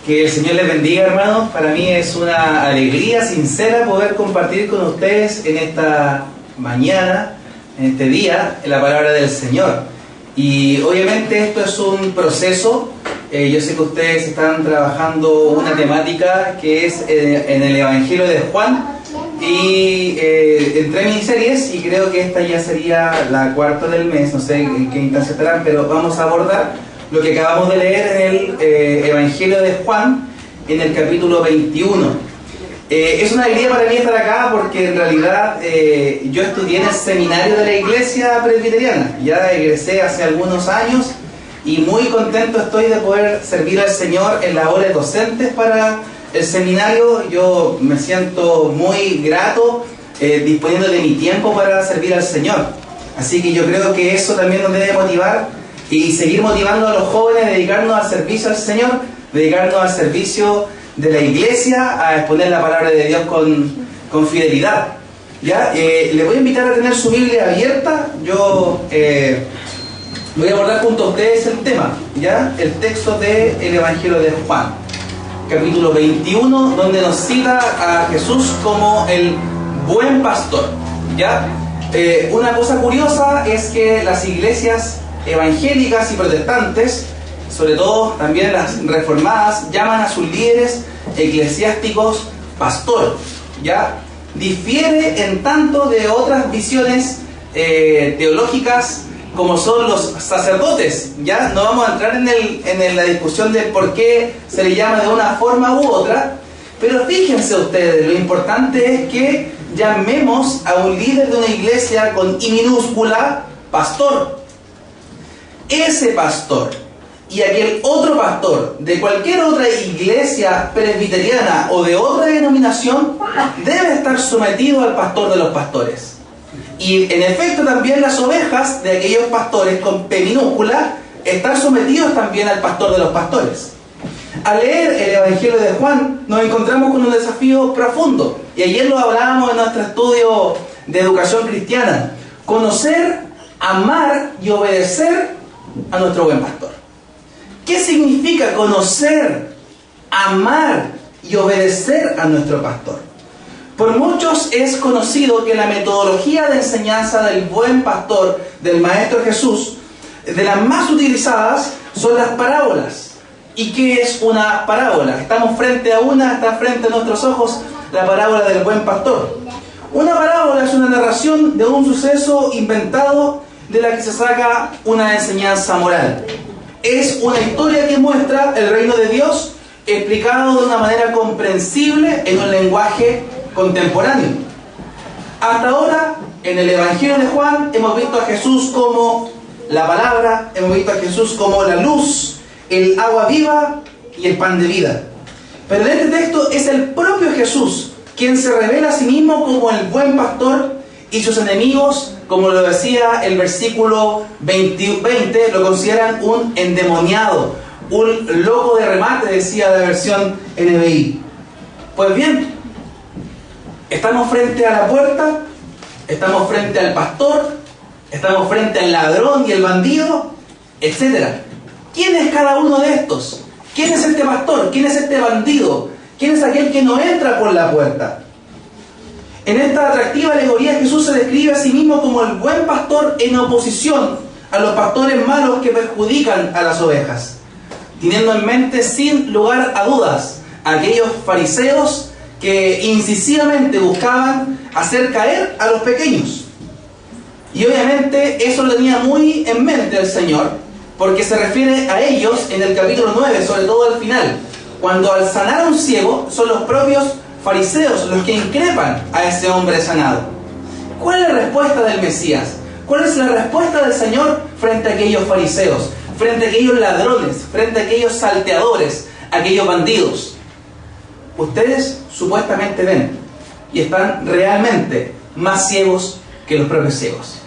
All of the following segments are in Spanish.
Que el Señor les bendiga, hermanos. Para mí es una alegría sincera poder compartir con ustedes en esta mañana, en este día, la palabra del Señor. Y obviamente esto es un proceso. Yo sé que ustedes están trabajando una temática que es en el Evangelio de Juan. Y entré en mis series y creo que esta ya sería la cuarta del mes, no sé en qué instancia estarán, pero vamos a abordar lo que acabamos de leer en el Evangelio de Juan, en el capítulo 21. Es una alegría para mí estar acá porque en realidad yo estudié en el seminario de la Iglesia Presbiteriana. Ya egresé hace algunos años y muy contento estoy de poder servir al Señor en labores docentes para el seminario. Yo me siento muy grato disponiendo de mi tiempo para servir al Señor. Así que yo creo que eso también nos debe motivar y seguir motivando a los jóvenes a dedicarnos al servicio al Señor, dedicarnos al servicio de la iglesia, a exponer la palabra de Dios con fidelidad. ¿Ya? Les voy a invitar a tener su Biblia abierta. Yo voy a abordar junto a ustedes el tema, ¿ya? El texto del Evangelio de Juan, capítulo 21, donde nos cita a Jesús como el buen pastor. ¿Ya? Una cosa curiosa es que las iglesias evangélicas y protestantes, sobre todo también las reformadas, llaman a sus líderes eclesiásticos pastor. ¿Ya? Difiere en tanto de otras visiones teológicas como son los sacerdotes. Ya no vamos a entrar en la discusión de por qué se le llama de una forma u otra, pero fíjense ustedes, lo importante es que llamemos a un líder de una iglesia con I minúscula pastor. Ese pastor y aquel otro pastor de cualquier otra iglesia presbiteriana o de otra denominación debe estar sometido al pastor de los pastores. Y en efecto también las ovejas de aquellos pastores con P minúscula están sometidos también al pastor de los pastores. Al leer el Evangelio de Juan nos encontramos con un desafío profundo. Y ayer lo hablábamos en nuestro estudio de educación cristiana. Conocer, amar y obedecer a nuestro buen pastor. ¿Qué significa conocer, amar y obedecer a nuestro pastor? Por muchos es conocido que la metodología de enseñanza del buen pastor, del Maestro Jesús, de las más utilizadas son las parábolas. ¿Y qué es una parábola? Estamos frente a está frente a nuestros ojos la parábola del buen pastor. Una parábola es una narración de un suceso inventado de la que se saca una enseñanza moral. Es una historia que muestra el reino de Dios explicado de una manera comprensible en un lenguaje contemporáneo. Hasta ahora, en el Evangelio de Juan, hemos visto a Jesús como la palabra, hemos visto a Jesús como la luz, el agua viva y el pan de vida. Pero en este texto es el propio Jesús quien se revela a sí mismo como el buen pastor, y sus enemigos, como lo decía el versículo 20, lo consideran un endemoniado, un loco de remate, decía la versión NBI. Pues bien, estamos frente a la puerta, estamos frente al pastor, estamos frente al ladrón y el bandido, etc. ¿Quién es cada uno de estos? ¿Quién es este pastor? ¿Quién es este bandido? ¿Quién es aquel que no entra por la puerta? En esta atractiva alegoría Jesús se describe a sí mismo como el buen pastor en oposición a los pastores malos que perjudican a las ovejas, teniendo en mente sin lugar a dudas a aquellos fariseos que incisivamente buscaban hacer caer a los pequeños. Y obviamente eso lo tenía muy en mente el Señor, porque se refiere a ellos en el capítulo 9, sobre todo al final, cuando al sanar a un ciego son los propios fariseos los que increpan a ese hombre sanado. ¿Cuál es la respuesta del Mesías? ¿Cuál es la respuesta del Señor frente a aquellos fariseos, frente a aquellos ladrones, frente a aquellos salteadores, aquellos bandidos? Ustedes supuestamente ven y están realmente más ciegos que los propios ciegos.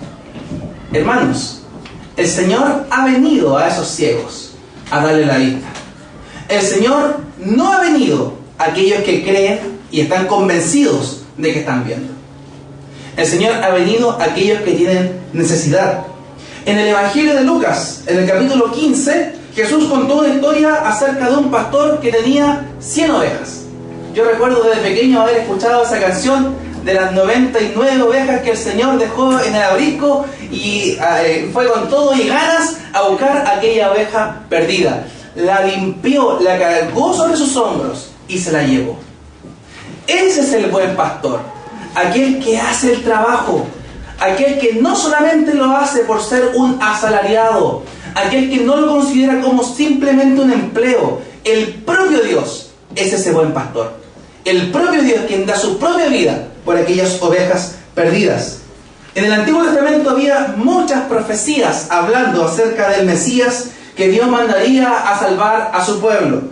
Hermanos, el Señor ha venido a esos ciegos a darle la vista. El Señor no ha venido a aquellos que creen y están convencidos de que están viendo. El Señor ha venido a aquellos que tienen necesidad. En el Evangelio de Lucas, en el capítulo 15, Jesús contó una historia acerca de un pastor que tenía 100 ovejas. Yo recuerdo desde pequeño haber escuchado esa canción de las 99 ovejas que el Señor dejó en el abrigo y fue con todo y ganas a buscar aquella oveja perdida. La limpió, la cargó sobre sus hombros y se la llevó. Ese es el buen pastor, aquel que hace el trabajo, aquel que no solamente lo hace por ser un asalariado, aquel que no lo considera como simplemente un empleo. El propio Dios es ese buen pastor. El propio Dios quien da su propia vida por aquellas ovejas perdidas. En el Antiguo Testamento había muchas profecías hablando acerca del Mesías que Dios mandaría a salvar a su pueblo.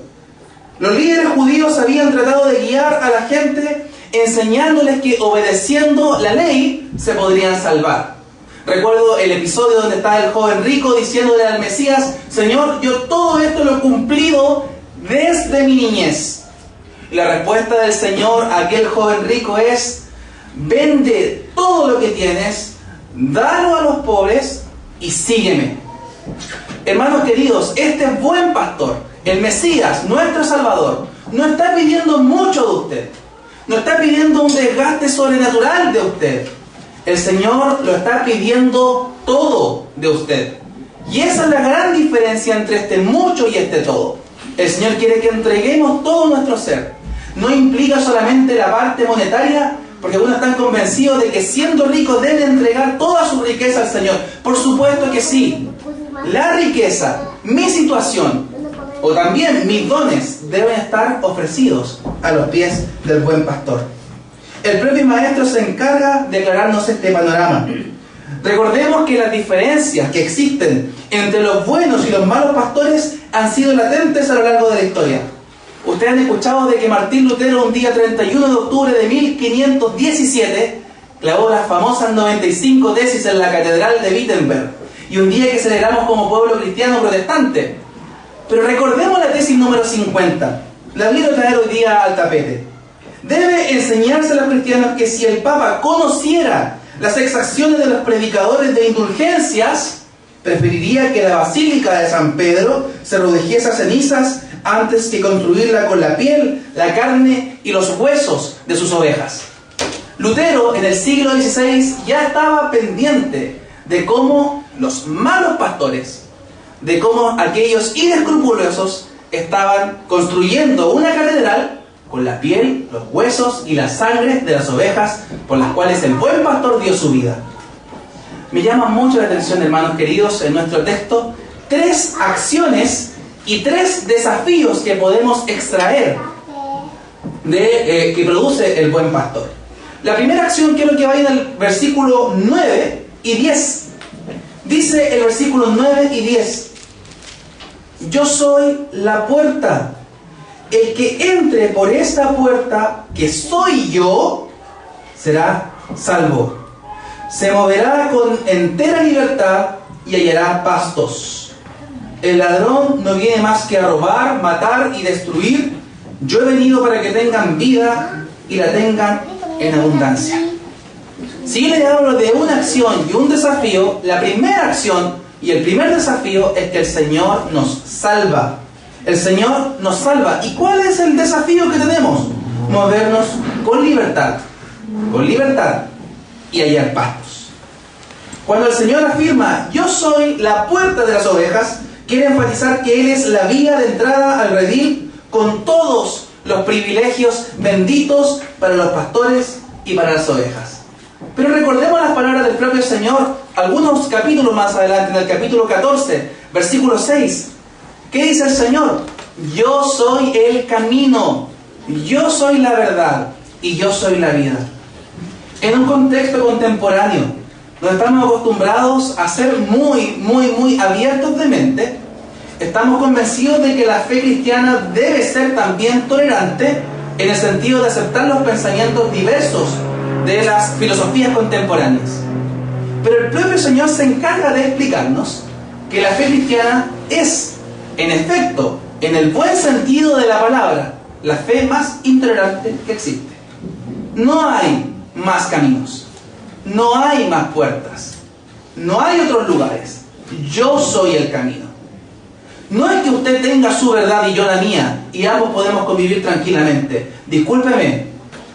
Los líderes judíos habían tratado de guiar a la gente enseñándoles que obedeciendo la ley se podrían salvar. Recuerdo el episodio donde está el joven rico diciéndole al Mesías: Señor, yo todo esto lo he cumplido desde mi niñez. Y la respuesta del Señor a aquel joven rico es: vende todo lo que tienes, dalo a los pobres y sígueme. Hermanos queridos, este buen pastor, el Mesías, nuestro Salvador, no está pidiendo mucho de usted. No está pidiendo un desgaste sobrenatural de usted. El Señor lo está pidiendo todo de usted. Y esa es la gran diferencia entre este mucho y este todo. El Señor quiere que entreguemos todo nuestro ser. No implica solamente la parte monetaria, porque algunos están convencidos de que siendo ricos deben entregar toda su riqueza al Señor. Por supuesto que sí. La riqueza, mi situación, o también mis dones deben estar ofrecidos a los pies del buen pastor. El propio Maestro se encarga de aclararnos este panorama. Recordemos que las diferencias que existen entre los buenos y los malos pastores han sido latentes a lo largo de la historia. Ustedes han escuchado de que Martín Lutero, un día 31 de octubre de 1517, clavó las famosas 95 tesis en la Catedral de Wittenberg, y un día que celebramos como pueblo cristiano protestante. Pero recordemos la tesis número 50. La quiero traer hoy día al tapete. Debe enseñarse a los cristianos que si el Papa conociera las exacciones de los predicadores de indulgencias, preferiría que la Basílica de San Pedro se redujiese a cenizas antes que construirla con la piel, la carne y los huesos de sus ovejas. Lutero en el siglo XVI ya estaba pendiente de cómo los malos pastores, de cómo aquellos inescrupulosos estaban construyendo una catedral con la piel, los huesos y la sangre de las ovejas por las cuales el buen pastor dio su vida. Me llama mucho la atención, hermanos queridos, en nuestro texto, 3 acciones y 3 desafíos que podemos extraer que produce el buen pastor. La primera acción quiero que vaya en el versículo 9 y 10. Dice el versículo 9 y 10: yo soy la puerta. El que entre por esta puerta, que soy yo, será salvo. Se moverá con entera libertad y hallará pastos. El ladrón no viene más que a robar, matar y destruir. Yo he venido para que tengan vida y la tengan en abundancia. Si yo le hablo de una acción y un desafío, la primera acción y el primer desafío es que el Señor nos salva. El Señor nos salva. ¿Y cuál es el desafío que tenemos? Movernos con libertad y hallar pastos. Cuando el Señor afirma: yo soy la puerta de las ovejas, quiere enfatizar que Él es la vía de entrada al redil con todos los privilegios benditos para los pastores y para las ovejas. Pero recordemos las palabras del propio Señor algunos capítulos más adelante, en el capítulo 14, versículo 6. ¿Qué dice el Señor? Yo soy el camino, yo soy la verdad y yo soy la vida. En un contexto contemporáneo, donde estamos acostumbrados a ser muy abiertos de mente, estamos convencidos de que la fe cristiana debe ser también tolerante en el sentido de aceptar los pensamientos diversos de las filosofías contemporáneas. Pero el propio Señor se encarga de explicarnos que la fe cristiana es, en efecto, en el buen sentido de la palabra, la fe más intolerante que existe. No hay más caminos, no hay más puertas, no hay otros lugares. Yo soy el camino. No es que usted tenga su verdad y yo la mía, y ambos podemos convivir tranquilamente. Discúlpeme,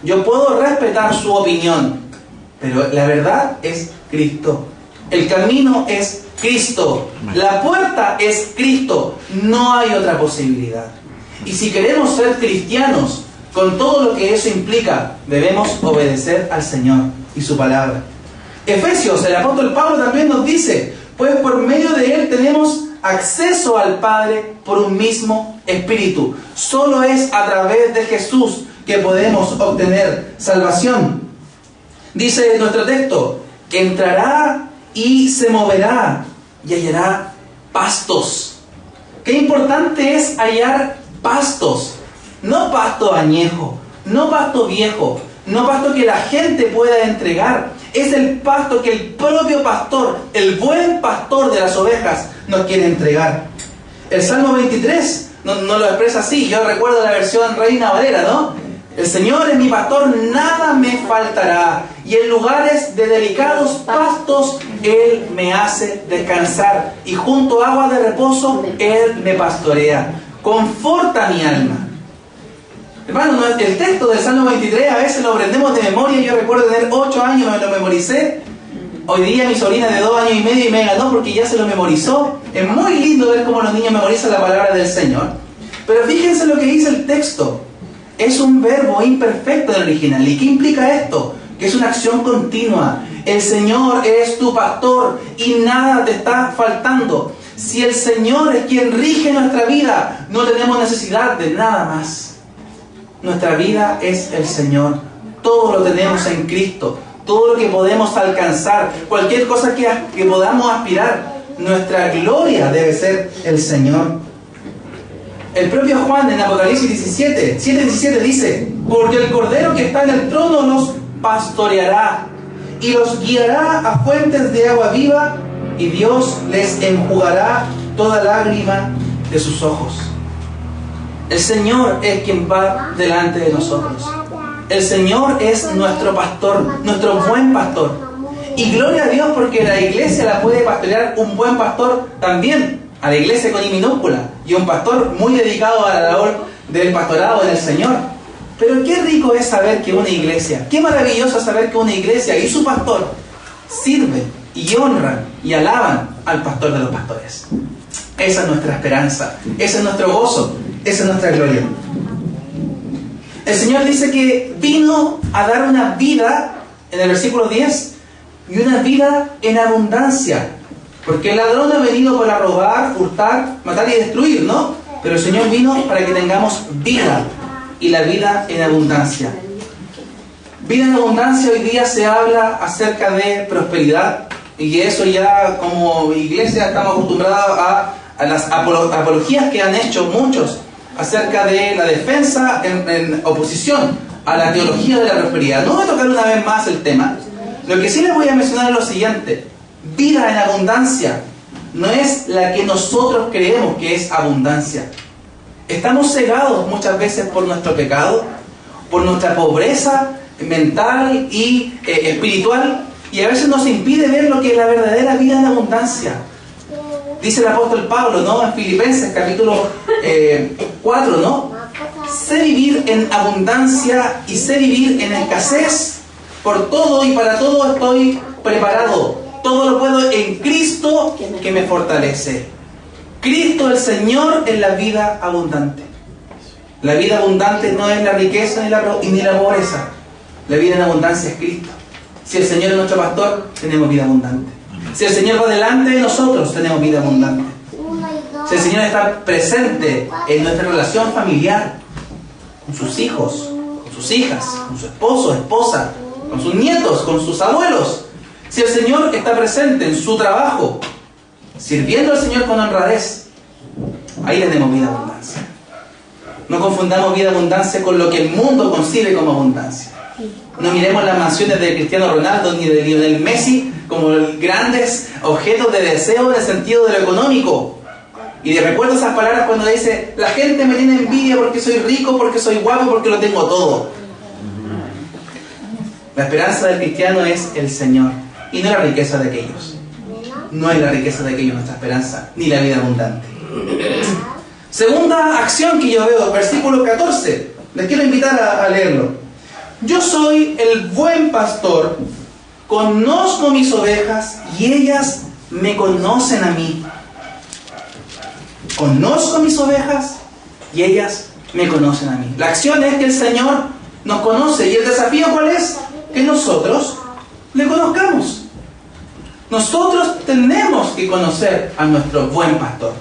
yo puedo respetar su opinión, pero la verdad es Cristo. El camino es Cristo. La puerta es Cristo. No hay otra posibilidad. Y si queremos ser cristianos, con todo lo que eso implica, debemos obedecer al Señor y su palabra. Efesios, el apóstol Pablo también nos dice, pues por medio de Él tenemos acceso al Padre por un mismo Espíritu. Solo es a través de Jesús que podemos obtener salvación. Dice nuestro texto, entrará y se moverá y hallará pastos. Qué importante es hallar pastos. No pasto añejo, no pasto viejo, no pasto que la gente pueda entregar. Es el pasto que el propio pastor, el buen pastor de las ovejas, nos quiere entregar. El Salmo 23 no lo expresa así. Yo recuerdo la versión Reina Valera, ¿no? El Señor es mi pastor, nada me faltará. Y en lugares de delicados pastos, Él me hace descansar. Y junto a agua de reposo, Él me pastorea. Conforta mi alma. Hermano, el texto del Salmo 23 a veces lo aprendemos de memoria. Yo recuerdo tener 8 años, me lo memoricé. Hoy día mi sobrina de 2 años y medio y me ganó porque ya se lo memorizó. Es muy lindo ver cómo los niños memorizan la palabra del Señor. Pero fíjense lo que dice el texto. Es un verbo imperfecto en el original. ¿Y qué implica esto? Que es una acción continua. El Señor es tu pastor y nada te está faltando. Si el Señor es quien rige nuestra vida, no tenemos necesidad de nada más. Nuestra vida es el Señor. Todo lo tenemos en Cristo. Todo lo que podemos alcanzar, cualquier cosa que podamos aspirar, nuestra gloria debe ser el Señor. El propio Juan en Apocalipsis 7:17 dice, porque el Cordero que está en el trono los pastoreará y los guiará a fuentes de agua viva, y Dios les enjugará toda lágrima de sus ojos. El Señor es quien va delante de nosotros. El Señor es nuestro pastor, nuestro buen pastor. Y gloria a Dios porque la iglesia la puede pastorear un buen pastor también, a la iglesia con I minúscula, y un pastor muy dedicado a la labor del pastorado en el Señor. Pero qué rico es saber que una iglesia, qué maravilloso saber que una iglesia y su pastor sirven y honran y alaban al pastor de los pastores. Esa es nuestra esperanza, ese es nuestro gozo, esa es nuestra gloria. El Señor dice que vino a dar una vida, en el versículo 10, y una vida en abundancia. Porque el ladrón ha venido para robar, hurtar, matar y destruir, ¿no? Pero el Señor vino para que tengamos vida, y la vida en abundancia. Vida en abundancia, hoy día se habla acerca de prosperidad, y que eso ya como iglesia estamos acostumbrados a las apologías que han hecho muchos acerca de la defensa en oposición a la teología de la prosperidad. No voy a tocar una vez más el tema. Lo que sí les voy a mencionar es lo siguiente. Vida en abundancia no es la que nosotros creemos que es abundancia. Estamos cegados muchas veces por nuestro pecado, por nuestra pobreza mental y espiritual, y a veces nos impide ver lo que es la verdadera vida en abundancia. Dice el apóstol Pablo, ¿no? En Filipenses capítulo 4, ¿no? Sé vivir en abundancia y sé vivir en escasez. Por todo y para todo estoy preparado. Todo lo puedo en Cristo que me fortalece. Cristo el Señor en la vida abundante. La vida abundante no es la riqueza ni la pobreza. La vida en abundancia es Cristo. Si el Señor es nuestro pastor, tenemos vida abundante. Si el Señor va delante de nosotros, tenemos vida abundante. Si el Señor está presente en nuestra relación familiar, con sus hijos, con sus hijas, con su esposo, esposa, con sus nietos, con sus abuelos. Si el Señor está presente en su trabajo, sirviendo al Señor con honradez, ahí tenemos vida abundancia. No confundamos vida abundancia con lo que el mundo concibe como abundancia. No miremos las mansiones de Cristiano Ronaldo ni de Lionel Messi como grandes objetos de deseo en el sentido de lo económico. Y recuerdo esas palabras cuando dice, la gente me tiene envidia porque soy rico, porque soy guapo, porque lo tengo todo. La esperanza del cristiano es el Señor y no la riqueza de aquellos. No es la riqueza de aquellos nuestra esperanza, ni la vida abundante. Segunda acción que yo veo, versículo 14. Les quiero invitar a leerlo. Yo soy el buen pastor, conozco mis ovejas y ellas me conocen a mí. Conozco mis ovejas y ellas me conocen a mí. La acción es que el Señor nos conoce. ¿Y el desafío cuál es? Que nosotros le conozcamos. Nosotros tenemos que conocer a nuestro buen pastor.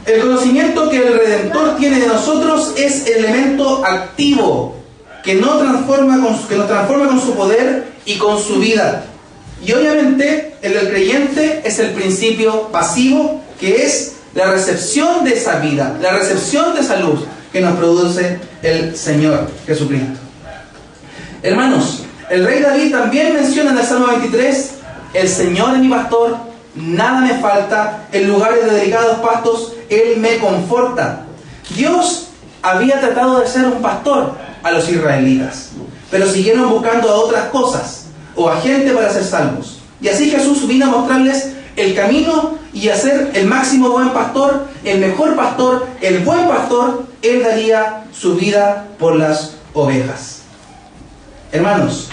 El conocimiento que el Redentor tiene de nosotros es el elemento activo que nos transforma con su poder y con su vida. Y obviamente el del creyente es el principio pasivo, que es la recepción de esa vida, la recepción de esa luz que nos produce el Señor Jesucristo. Hermanos, el rey David también menciona en el Salmo 23: el Señor es mi pastor, nada me falta, en lugares de delicados pastos Él me conforta. Dios había tratado de ser un pastor a los israelitas, pero siguieron buscando a otras cosas o a gente para ser salvos. Y así Jesús vino a mostrarles el camino y a ser el máximo buen pastor, el mejor pastor, el buen pastor. Él daría su vida por las ovejas. Hermanos,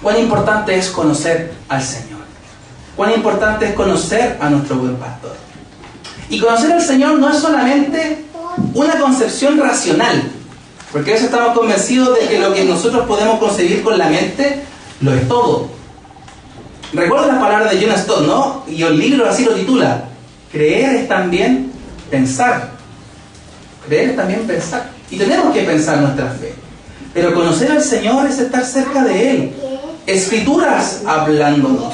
cuán importante es conocer al Señor. Cuán importante es conocer a nuestro buen pastor. Y conocer al Señor no es solamente una concepción racional, porque a veces estamos convencidos de que lo que nosotros podemos concebir con la mente lo es todo. Recuerdo las palabras de John Stott, ¿no? Y el libro así lo titula: creer es también pensar. Creer es también pensar. Y tenemos que pensar nuestra fe. Pero conocer al Señor es estar cerca de Él. Escrituras hablándonos.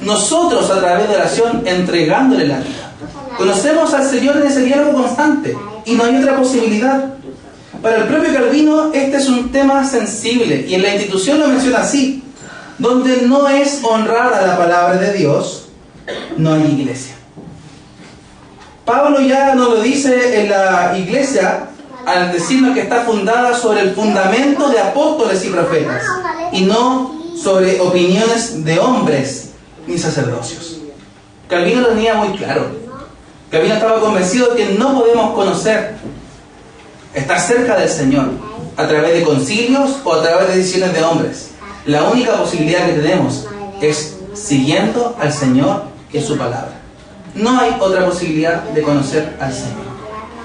Nosotros a través de oración entregándole la vida. Conocemos al Señor en ese diálogo constante. Y no hay otra posibilidad. Para el propio Calvino este es un tema sensible. Y en la institución lo menciona así: donde no es honrada la palabra de Dios, no hay iglesia. Pablo ya nos lo dice en la iglesia al decirnos que está fundada sobre el fundamento de apóstoles y profetas y no sobre opiniones de hombres ni sacerdocios. Calvino lo tenía muy claro. Calvino estaba convencido de que no podemos conocer, estar cerca del Señor a través de concilios o a través de decisiones de hombres. La única posibilidad que tenemos es siguiendo al Señor y su palabra. No hay otra posibilidad de conocer al Señor.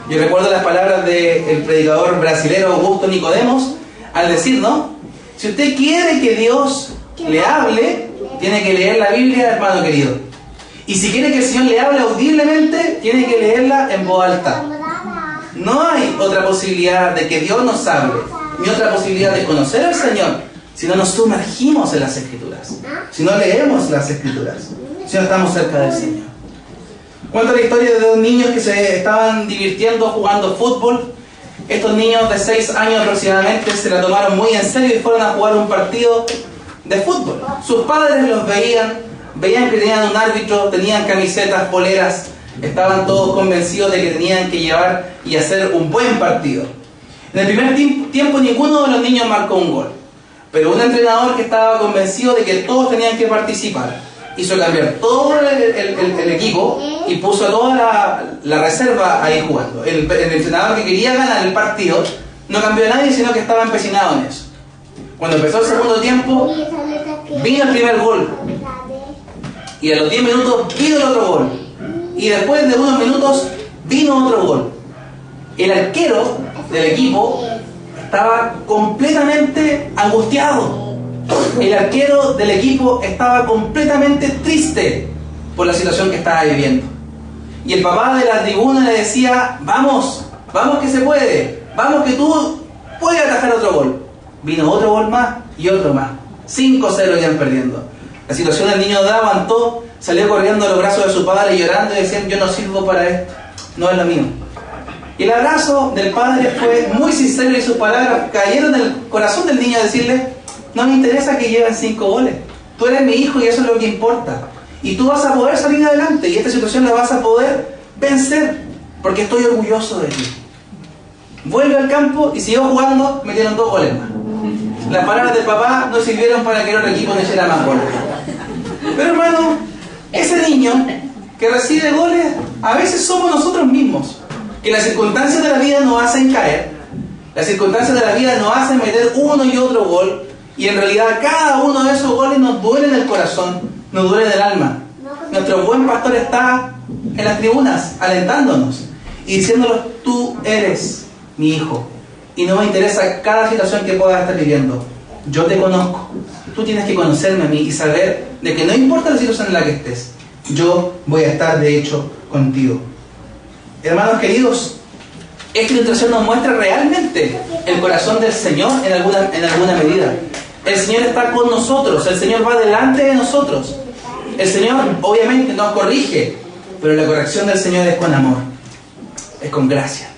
Yo recuerdo las palabras del predicador brasilero Augusto Nicodemos al decir, ¿no? Si usted quiere que Dios le hable, tiene que leer la Biblia, hermano querido. Y si quiere que el Señor le hable audiblemente, tiene que leerla en voz alta. No hay otra posibilidad de que Dios nos hable, ni otra posibilidad de conocer al Señor, si no nos sumergimos en las Escrituras, si no leemos las Escrituras, si no estamos cerca del Señor. Cuento la historia de dos niños que se estaban divirtiendo jugando fútbol. Estos niños de 6 años aproximadamente se la tomaron muy en serio y fueron a jugar un partido de fútbol. Sus padres los veían que tenían un árbitro, tenían camisetas, poleras, estaban todos convencidos de que tenían que llevar y hacer un buen partido. En el primer tiempo ninguno de los niños marcó un gol, pero un entrenador que estaba convencido de que todos tenían que participar hizo cambiar todo el equipo y puso a toda la reserva ahí jugando. El entrenador que quería ganar el partido no cambió a nadie, sino que estaba empecinado en eso. Cuando empezó el segundo tiempo, vino el primer gol. Y a los 10 minutos vino el otro gol. Y después de unos minutos vino otro gol. El arquero del equipo estaba completamente angustiado. El arquero del equipo estaba completamente triste por la situación que estaba viviendo. Y el papá de la tribuna le decía: vamos que se puede, vamos que tú puedes atajar otro gol. Vino otro gol más y otro más. 5-0 iban perdiendo. La situación del niño no aguantó, salió corriendo a los brazos de su padre llorando y decían: yo no sirvo para esto, no es lo mío. Y el abrazo del padre fue muy sincero y sus palabras cayeron en el corazón del niño a decirle: no me interesa que lleven 5 goles, tú eres mi hijo y eso es lo que importa. Y tú vas a poder salir adelante y esta situación la vas a poder vencer porque estoy orgulloso de ti. Vuelve al campo y siguió jugando, metieron 2 goles más. Las palabras del papá no sirvieron para que el otro equipo no hiciera más goles. Pero hermano, ese niño que recibe goles, a veces somos nosotros mismos. que las circunstancias de la vida nos hacen caer, las circunstancias de la vida nos hacen meter uno y otro gol, y en realidad cada uno de esos goles nos duele en el corazón, nos duele en el alma. Nuestro buen pastor está en las tribunas alentándonos y diciéndonos: tú eres mi hijo y no me interesa cada situación que puedas estar viviendo, yo te conozco, tú tienes que conocerme a mí y saber de que no importa la situación en la que estés, yo voy a estar de hecho contigo. Hermanos queridos, esta ilustración nos muestra realmente el corazón del Señor en alguna medida. El Señor está con nosotros, el Señor va delante de nosotros. El Señor obviamente nos corrige, pero la corrección del Señor es con amor, es con gracia,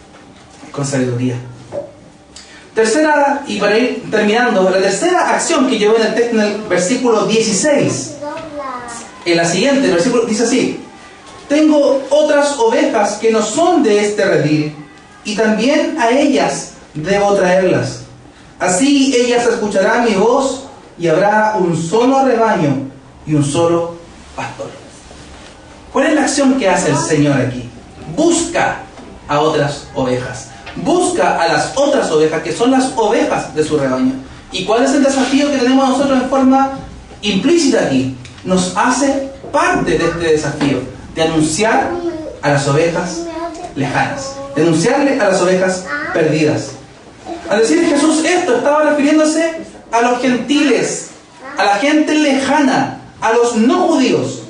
es con sabiduría. Tercera, y para ir terminando, la tercera acción que llevo en el texto, en el versículo 16, en la siguiente, el versículo dice así: tengo otras ovejas que no son de este redil, y también a ellas debo traerlas. Así ellas escucharán mi voz, y habrá un solo rebaño y un solo pastor. ¿Cuál es la acción que hace el Señor aquí? Busca a otras ovejas. Busca a las otras ovejas, que son las ovejas de su rebaño. ¿Y cuál es el desafío que tenemos nosotros en forma implícita aquí? Nos hace parte de este desafío, de anunciar a las ovejas lejanas, de anunciarle a las ovejas perdidas. Al decir Jesús esto, estaba refiriéndose a los gentiles, a la gente lejana, a los no judíos.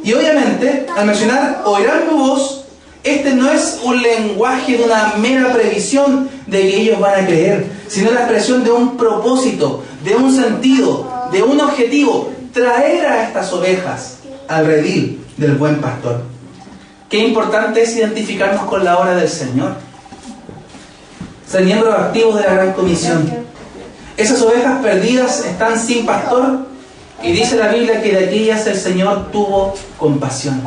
Y obviamente, al mencionar oirán mi voz, este no es un lenguaje de una mera previsión de que ellos van a creer, sino la expresión de un propósito, de un sentido, de un objetivo: traer a estas ovejas al redil del buen pastor. Qué importante es identificarnos con la obra del Señor, ser miembros activos de la gran comisión. Esas ovejas perdidas están sin pastor, y dice la Biblia que de aquellas el Señor tuvo compasión.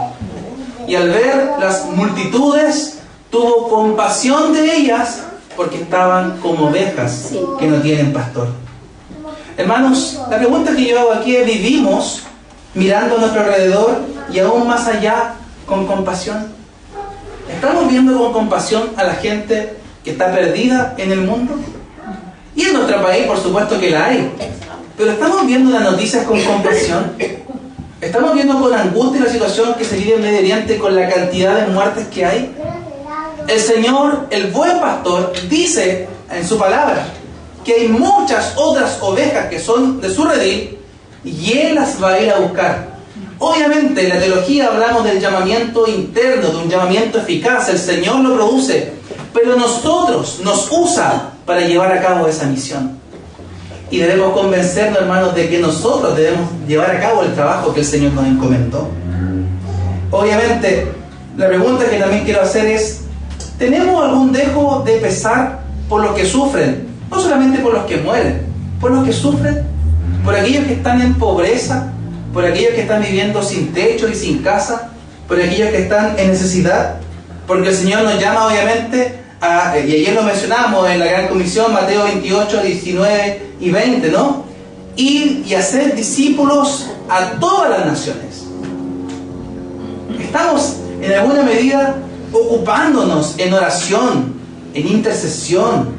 Y al ver las multitudes, tuvo compasión de ellas, porque estaban como ovejas que no tienen pastor. Hermanos, la pregunta que yo hago aquí es: ¿vivimos mirando a nuestro alrededor y aún más allá con compasión? ¿Estamos viendo con compasión a la gente que está perdida en el mundo? Y en nuestro país, por supuesto que la hay. Pero ¿estamos viendo las noticias con compasión? ¿Estamos viendo con angustia la situación que se vive en Medio Oriente con la cantidad de muertes que hay? El Señor, el buen pastor, dice en su palabra que hay muchas otras ovejas que son de su redil y Él las va a ir a buscar. Obviamente en la teología hablamos del llamamiento interno, de un llamamiento eficaz. El Señor lo produce, pero nosotros nos usa para llevar a cabo esa misión. Y debemos convencernos, hermanos, de que nosotros debemos llevar a cabo el trabajo que el Señor nos encomendó. Obviamente, la pregunta que también quiero hacer es: ¿tenemos algún dejo de pesar por los que sufren? No solamente por los que mueren, por los que sufren, por aquellos que están en pobreza, por aquellos que están viviendo sin techo y sin casa, por aquellos que están en necesidad. Porque el Señor nos llama, obviamente, y ayer lo mencionamos en la Gran Comisión, Mateo 28, 19 y 20, ¿no? Ir y hacer discípulos a todas las naciones. Estamos en alguna medida ocupándonos en oración, en intercesión,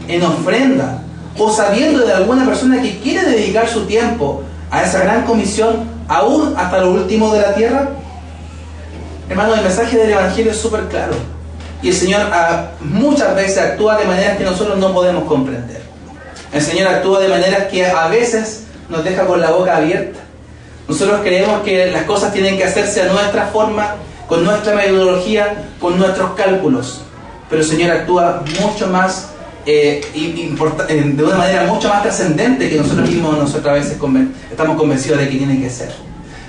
en ofrenda, o sabiendo de alguna persona que quiere dedicar su tiempo a esa gran comisión, aún hasta lo último de la tierra. Hermanos, el mensaje del Evangelio es súper claro. Y el Señor muchas veces actúa de maneras que nosotros no podemos comprender. El Señor actúa de maneras que a veces nos deja con la boca abierta. Nosotros creemos que las cosas tienen que hacerse a nuestra forma, con nuestra metodología, con nuestros cálculos. Pero el Señor actúa mucho más, de una manera mucho más trascendente que nosotros mismos a veces estamos convencidos de que tiene que ser.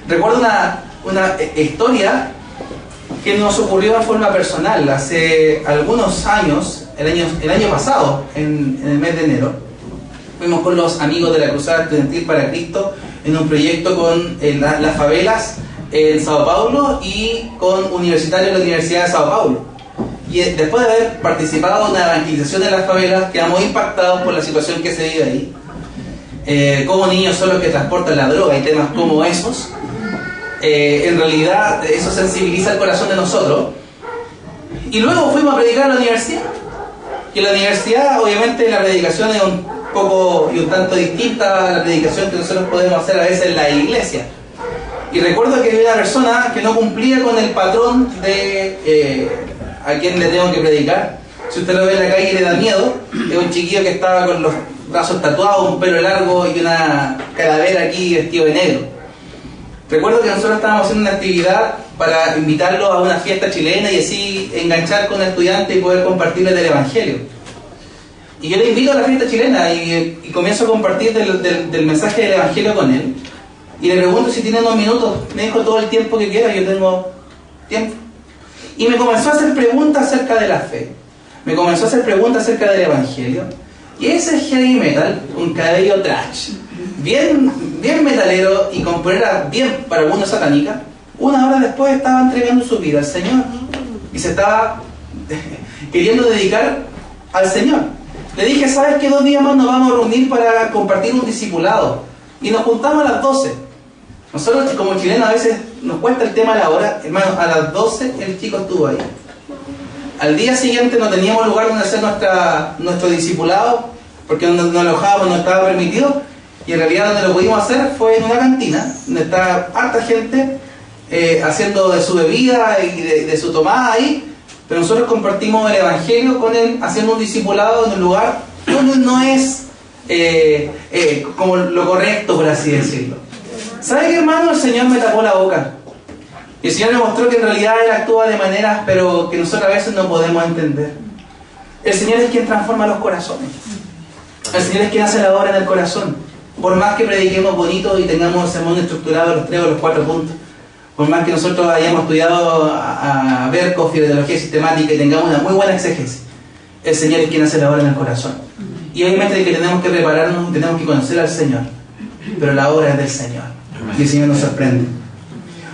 Recuerdo una historia que nos ocurrió de forma personal. Hace algunos años, el año pasado, en el mes de enero, fuimos con los amigos de la Cruzada Estudiantil para Cristo en un proyecto con las favelas en Sao Paulo y con universitarios de la Universidad de Sao Paulo. Y después de haber participado en una evangelización en las favelas, quedamos impactados por la situación que se vive ahí. Como niños son los que transportan la droga y temas como esos. En realidad eso sensibiliza el corazón de nosotros. Y luego fuimos a predicar a la universidad. Y en la universidad, obviamente, la predicación es un poco y un tanto distinta a la predicación que nosotros podemos hacer a veces en la iglesia. Y recuerdo que había una persona que no cumplía con el patrón de a quien le tengo que predicar. Si usted lo ve en la calle le da miedo. Es un chiquillo que estaba con los brazos tatuados, un pelo largo y una calavera aquí vestido de negro. Recuerdo que nosotros estábamos haciendo una actividad para invitarlo a una fiesta chilena y así enganchar con el estudiante y poder compartirles del Evangelio. Y yo le invito a la fiesta chilena y comienzo a compartir del mensaje del Evangelio con él. Y le pregunto si tiene unos minutos. Me dijo todo el tiempo que quiera, yo tengo tiempo. Y me comenzó a hacer preguntas acerca de la fe. Me comenzó a hacer preguntas acerca del Evangelio. Y ese heavy metal, un cabello trash, bien metalero y con polera bien para algunos satánica, una hora después estaba entregando su vida al Señor. Y se estaba queriendo dedicar al Señor. Le dije, ¿sabes qué? 2 días más nos vamos a reunir para compartir un discipulado. Y nos juntamos a las 12. Nosotros como chilenos a veces nos cuesta el tema a la hora. Hermano, a las 12 el chico estuvo ahí. Al día siguiente no teníamos lugar donde hacer nuestro discipulado, porque donde nos alojábamos no estaba permitido. Y en realidad donde lo pudimos hacer fue en una cantina, donde estaba harta gente haciendo de su bebida y de su tomada ahí. Pero nosotros compartimos el Evangelio con él, haciendo un discipulado en un lugar donde no es como lo correcto, por así decirlo. ¿Sabe qué, hermano? El Señor me tapó la boca. Y el Señor me mostró que en realidad Él actúa de maneras, pero que nosotros a veces no podemos entender. El Señor es quien transforma los corazones. El Señor es quien hace la obra en el corazón. Por más que prediquemos bonito y tengamos el sermón estructurado los 3 o los 4 puntos, por más que nosotros hayamos estudiado a Berkhoff y teología sistemática y tengamos una muy buena exégesis, el Señor es quien hace la obra en el corazón. Y obviamente que tenemos que prepararnos, tenemos que conocer al Señor, pero la obra es del Señor. Y el Señor nos sorprende.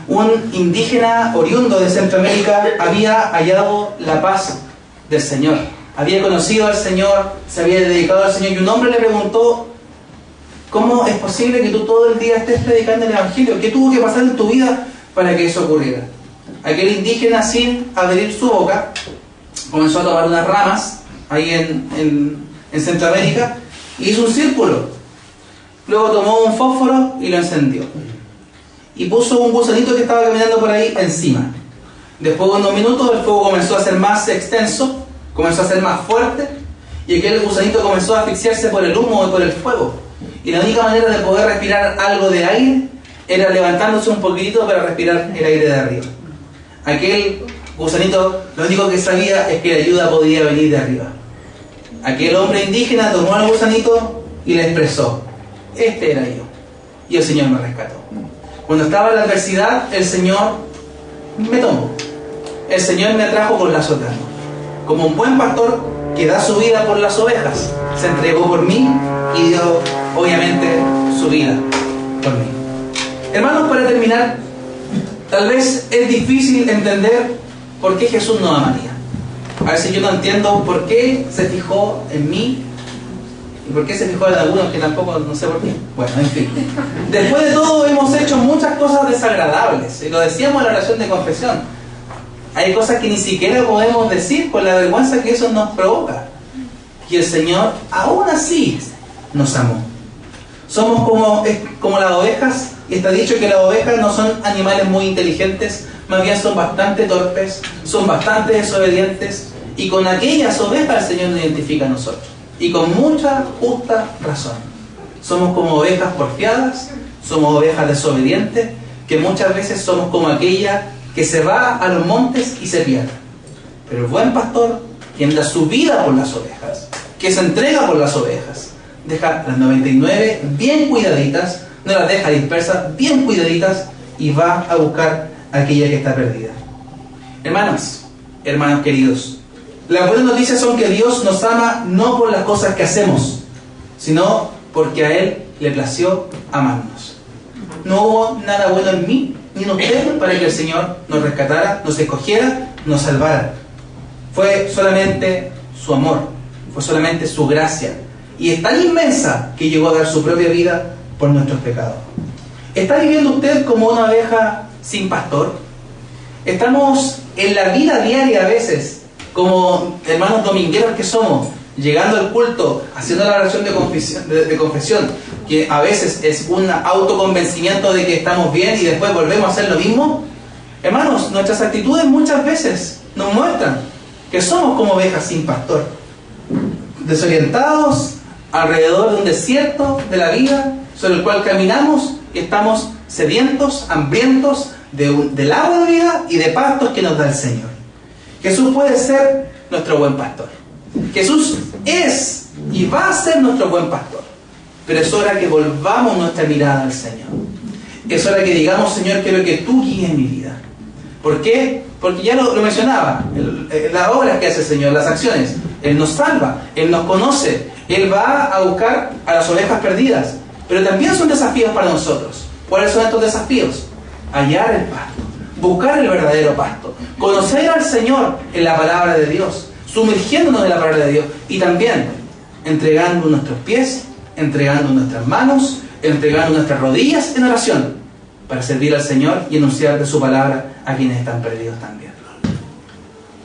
Un indígena oriundo de Centroamérica había hallado la paz del Señor, había conocido al Señor, se había dedicado al Señor, y un hombre le preguntó: ¿cómo es posible que tú todo el día estés predicando el Evangelio? ¿Qué tuvo que pasar en tu vida para que eso ocurriera? Aquel indígena, sin abrir su boca, comenzó a tomar unas ramas ahí en Centroamérica y hizo un círculo. Luego tomó un fósforo y lo encendió. Y puso un gusanito que estaba caminando por ahí encima. Después de unos minutos el fuego comenzó a ser más extenso, comenzó a ser más fuerte, y aquel gusanito comenzó a asfixiarse por el humo y por el fuego. Y la única manera de poder respirar algo de aire era levantándose un poquitito para respirar el aire de arriba. Aquel gusanito lo único que sabía es que la ayuda podía venir de arriba. Aquel hombre indígena tomó al gusanito y le expresó: este era yo. Y el Señor me rescató. Cuando estaba en la adversidad, el Señor me tomó. El Señor me atrajo con lazo eterno. Como un buen pastor que da su vida por las ovejas, se entregó por mí y dio, obviamente, su vida por mí. Hermanos, para terminar, tal vez es difícil entender por qué Jesús nos amaría. A veces yo no entiendo por qué se fijó en mí y por qué se fijó en algunos que tampoco no sé por qué. Bueno, en fin. Después de todo, hemos hecho muchas cosas desagradables. Y lo decíamos en la oración de confesión. Hay cosas que ni siquiera podemos decir por la vergüenza que eso nos provoca. Y el Señor, aún así, nos amó. Somos como las ovejas, y está dicho que las ovejas no son animales muy inteligentes, más bien son bastante torpes, son bastante desobedientes, y con aquellas ovejas el Señor nos identifica a nosotros. Y con mucha justa razón. Somos como ovejas porfiadas, somos ovejas desobedientes, que muchas veces somos como aquella que se va a los montes y se pierde. Pero el buen pastor, quien da su vida por las ovejas, que se entrega por las ovejas, deja las 99 bien cuidaditas, no las deja dispersas, bien cuidaditas, y va a buscar a aquella que está perdida. Hermanos queridos, las buenas noticias son que Dios nos ama no por las cosas que hacemos, sino porque a Él le plació amarnos. No hubo nada bueno en mí ni en usted para que el Señor nos rescatara, nos escogiera, nos salvara. Fue solamente su amor, fue solamente su gracia, y es tan inmensa que llegó a dar su propia vida por nuestros pecados. ¿Está viviendo usted como una oveja sin pastor? Estamos en la vida diaria a veces como hermanos domingueros que somos, llegando al culto, haciendo la oración de confesión, que a veces es un autoconvencimiento de que estamos bien y después volvemos a hacer lo mismo. Hermanos, nuestras actitudes muchas veces nos muestran que somos como ovejas sin pastor, desorientados alrededor de un desierto de la vida sobre el cual caminamos y estamos sedientos, hambrientos del agua de vida y de pastos que nos da el Señor. Jesús puede ser nuestro buen pastor. Jesús es y va a ser nuestro buen pastor. Pero es hora que volvamos nuestra mirada al Señor. Es hora que digamos, Señor, quiero que tú guíes mi vida. ¿Por qué? Porque ya lo mencionaba, las obras que hace el Señor, las acciones. Él nos salva, Él nos conoce, Él va a buscar a las ovejas perdidas. Pero también son desafíos para nosotros. ¿Cuáles son estos desafíos? Hallar el pasto, buscar el verdadero pasto, conocer al Señor en la palabra de Dios, sumergiéndonos en la palabra de Dios y también entregando nuestros pies, entregando nuestras manos, entregando nuestras rodillas en oración para servir al Señor y anunciar de su palabra a quienes están perdidos también.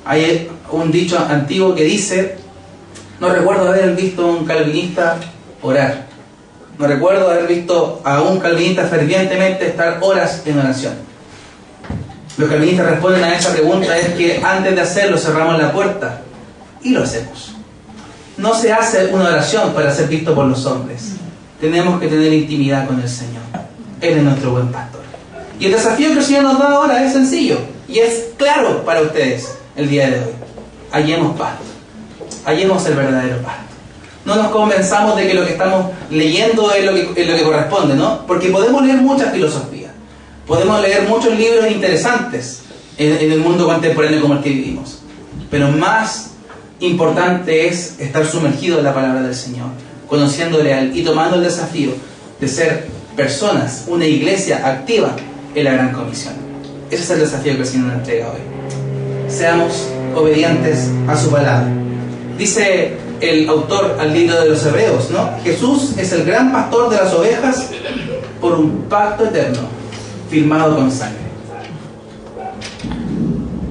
Hay un dicho antiguo que dice, no recuerdo haber visto a un calvinista orar, no recuerdo haber visto a un calvinista fervientemente estar horas en oración. Los calvinistas responden a esa pregunta es que antes de hacerlo cerramos la puerta y lo hacemos. No se hace una oración para ser visto por los hombres. Tenemos que tener intimidad con el Señor. Él es nuestro buen pastor. Y el desafío que el Señor nos da ahora es sencillo y es claro para ustedes el día de hoy. Hallemos pasto. Hallemos el verdadero pasto. No nos convenzamos de que lo que estamos leyendo es lo que corresponde, ¿no? Porque podemos leer muchas filosofías. Podemos leer muchos libros interesantes en el mundo contemporáneo como el que vivimos. Pero más importante es estar sumergido en la palabra del Señor, conociéndole a Él y tomando el desafío de ser personas, una iglesia activa en la gran comisión. Ese es el desafío que el Señor nos entrega hoy. Seamos obedientes a su palabra. Dice el autor al libro de los Hebreos, ¿no? Jesús es el gran pastor de las ovejas por un pacto eterno firmado con sangre.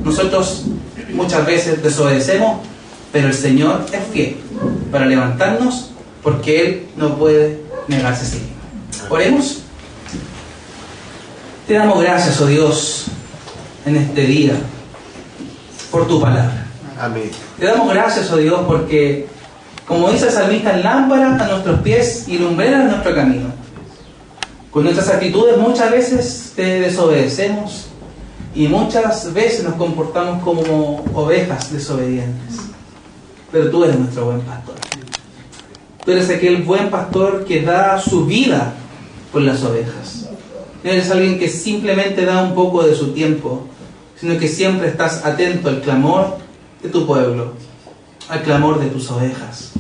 Nosotros muchas veces desobedecemos, pero el Señor es fiel para levantarnos porque Él no puede negarse a sí mismo. Oremos. Te damos gracias, oh Dios, en este día por tu palabra. Amén. Te damos gracias, oh Dios, porque, como dice el salmista, lámpara a nuestros pies y lumbrera en nuestro camino. Con nuestras actitudes muchas veces te desobedecemos y muchas veces nos comportamos como ovejas desobedientes. Pero tú eres nuestro buen pastor. Tú eres aquel buen pastor que da su vida por las ovejas. No eres alguien que simplemente da un poco de su tiempo, sino que siempre estás atento al clamor de tu pueblo, al clamor de tus ovejas.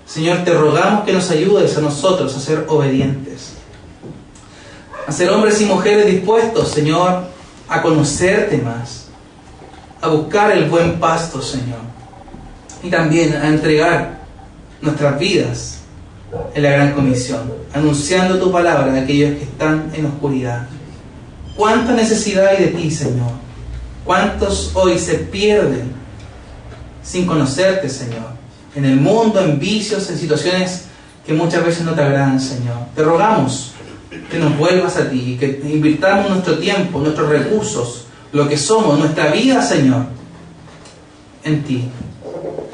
Señor, te rogamos que nos ayudes a nosotros a ser obedientes, a ser hombres y mujeres dispuestos, Señor, a conocerte más, a buscar el buen pasto, Señor, y también a entregar nuestras vidas en la gran comisión, anunciando tu palabra a aquellos que están en oscuridad. ¿Cuánta necesidad hay de ti, Señor? ¿Cuántos hoy se pierden sin conocerte, Señor? En el mundo, en vicios, en situaciones que muchas veces no te agradan, Señor. Te rogamos que nos vuelvas a ti, que invirtamos nuestro tiempo, nuestros recursos, lo que somos, nuestra vida, Señor, en ti.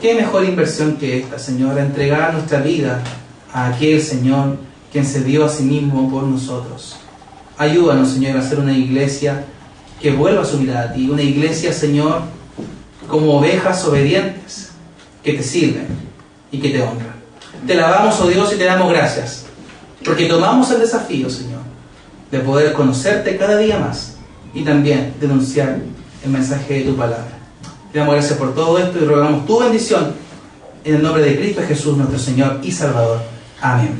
¿Qué mejor inversión que esta, Señor? Entregar nuestra vida a aquel, Señor, quien se dio a sí mismo por nosotros. Ayúdanos, Señor, a ser una iglesia que vuelva su mirada a ti. Una iglesia, Señor, como ovejas obedientes, que te sirven y que te honran. Te alabamos, oh Dios, y te damos gracias, porque tomamos el desafío, Señor, de poder conocerte cada día más y también denunciar el mensaje de tu palabra. Te damos gracias por todo esto y rogamos tu bendición en el nombre de Cristo Jesús, nuestro Señor y Salvador. Amén.